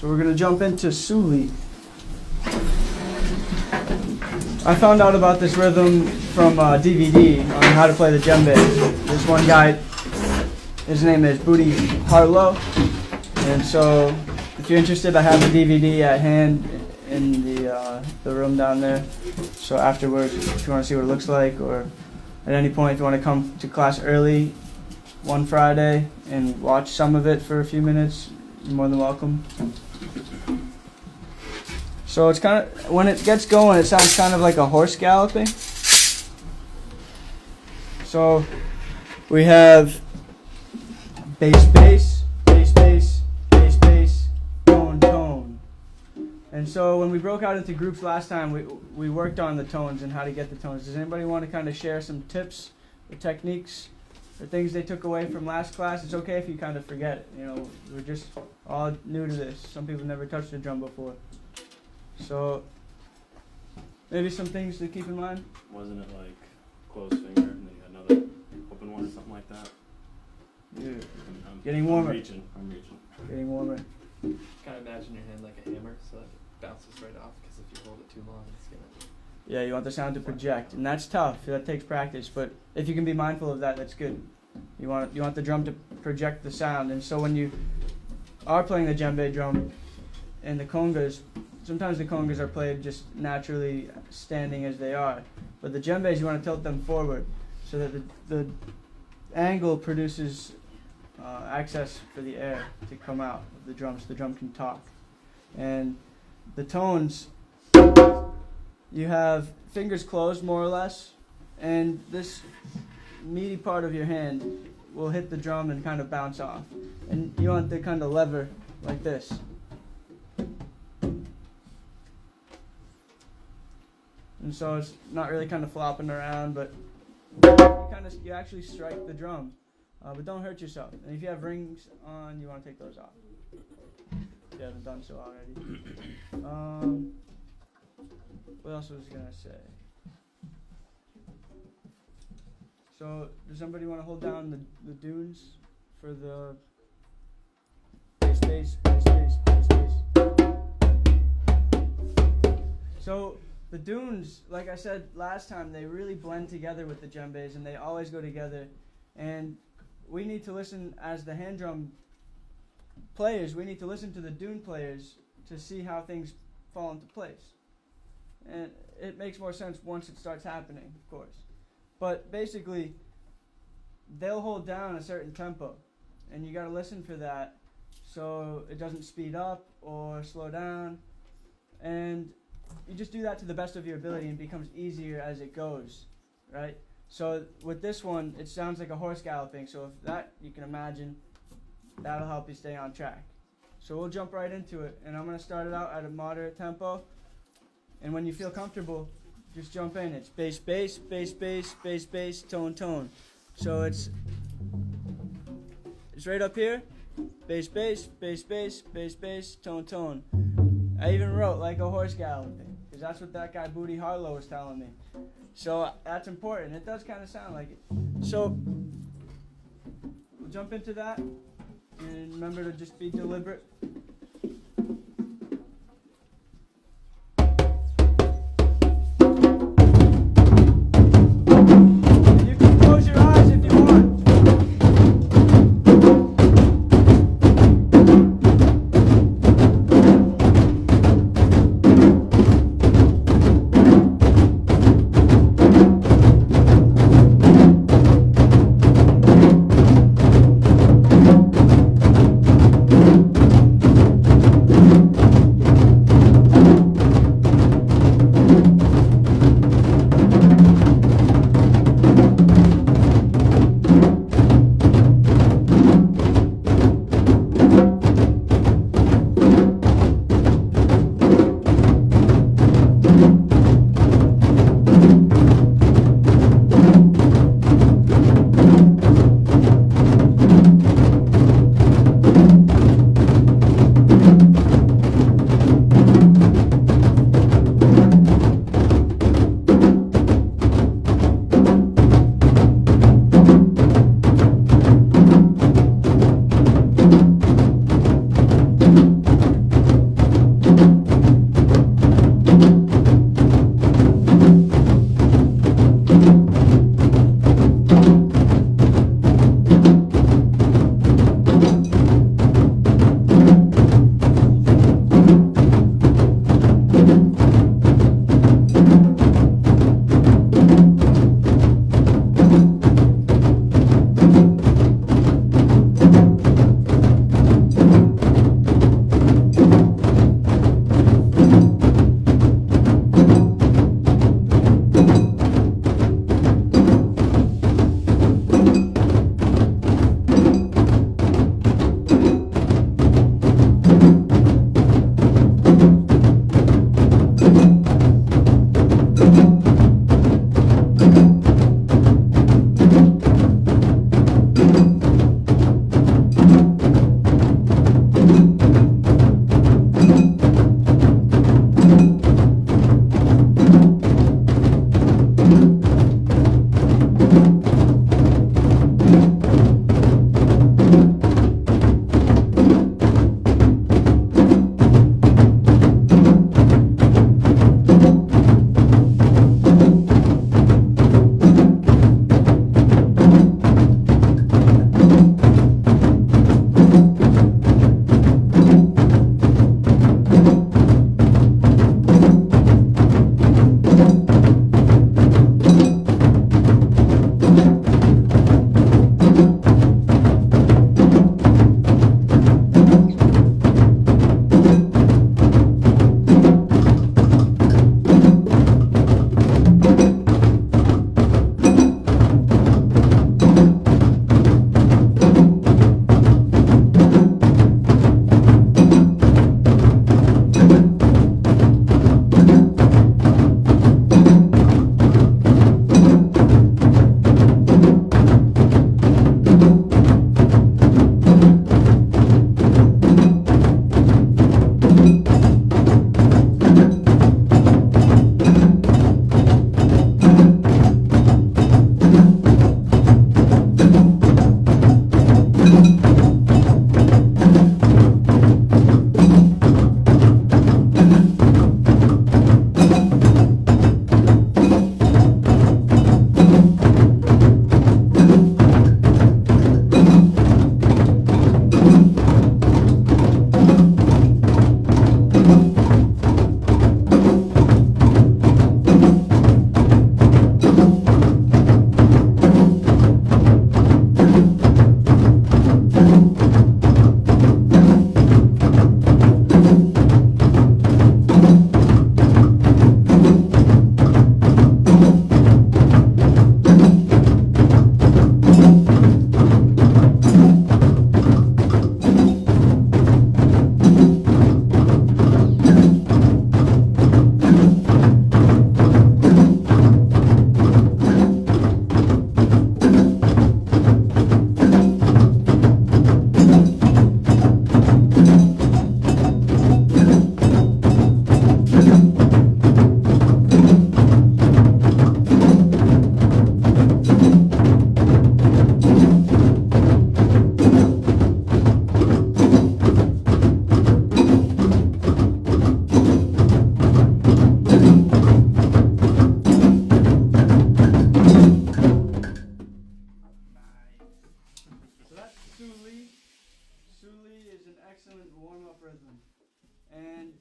So we're going to jump into Suli. I found out about this rhythm from a DVD on how to play the djembe. This one guy, his name is Budhi Harlow. And so if you're interested, I have the DVD at hand in the room down there. So afterwards, if you want to see what it looks like, or at any point if you want to come to class early one Friday and watch some of it for a few minutes, you're more than welcome. So it's kind of, when it gets going, it sounds kind of like a horse galloping. So we have bass, bass, bass, bass, bass, bass, tone, tone. And so when we broke out into groups last time, we worked on the tones and how to get the tones. Does anybody want to kind of share some tips or techniques or things they took away from last class? It's okay if you kind of forget it. You know, we're just all new to this. Some people never touched a drum before. So maybe some things to keep in mind. Wasn't it like closed finger and then you had another open one or something like that? Yeah. Getting warmer. I'm reaching. Getting warmer. Kind of imagine your hand like a hammer, so that it bounces right off. Because if you hold it too long, it's gonna. Yeah, you want the sound to project, and that's tough. That takes practice, but if you can be mindful of that, that's good. You want the drum to project the sound, and so when you are playing the djembe drum and the congas, sometimes the congas are played just naturally standing as they are, but the djembes you want to tilt them forward so that the angle produces access for the air to come out of the drum, so the drum can talk. And the tones, you have fingers closed more or less, and this meaty part of your hand will hit the drum and kind of bounce off. And you want the kind of lever like this. And so it's not really kind of flopping around, but you actually strike the drum. But don't hurt yourself. And if you have rings on, you want to take those off. If you haven't done so already. What else was I going to say? So, does somebody want to hold down the dunes for the bass, bass, bass, bass, bass, bass? So, the dunes, like I said last time, they really blend together with the djembes, and they always go together. And we need to listen, as the hand drum players, we need to listen to the dune players to see how things fall into place. And it makes more sense once it starts happening, of course. But basically, they'll hold down a certain tempo, and you got to listen for that so it doesn't speed up or slow down. And you just do that to the best of your ability, and it becomes easier as it goes, right? So with this one, it sounds like a horse galloping. So if that, you can imagine, that'll help you stay on track. So we'll jump right into it, and I'm going to start it out at a moderate tempo. And when you feel comfortable, just jump in. It's bass, bass, bass, bass, bass, bass, tone, tone. So it's right up here. Bass, bass, bass, bass, bass, bass, tone, tone. I even wrote like a horse galloping, because that's what that guy Budhi Harlow was telling me. So that's important. It does kind of sound like it. So we'll jump into that, and remember to just be deliberate. Suli is an excellent warm-up rhythm. And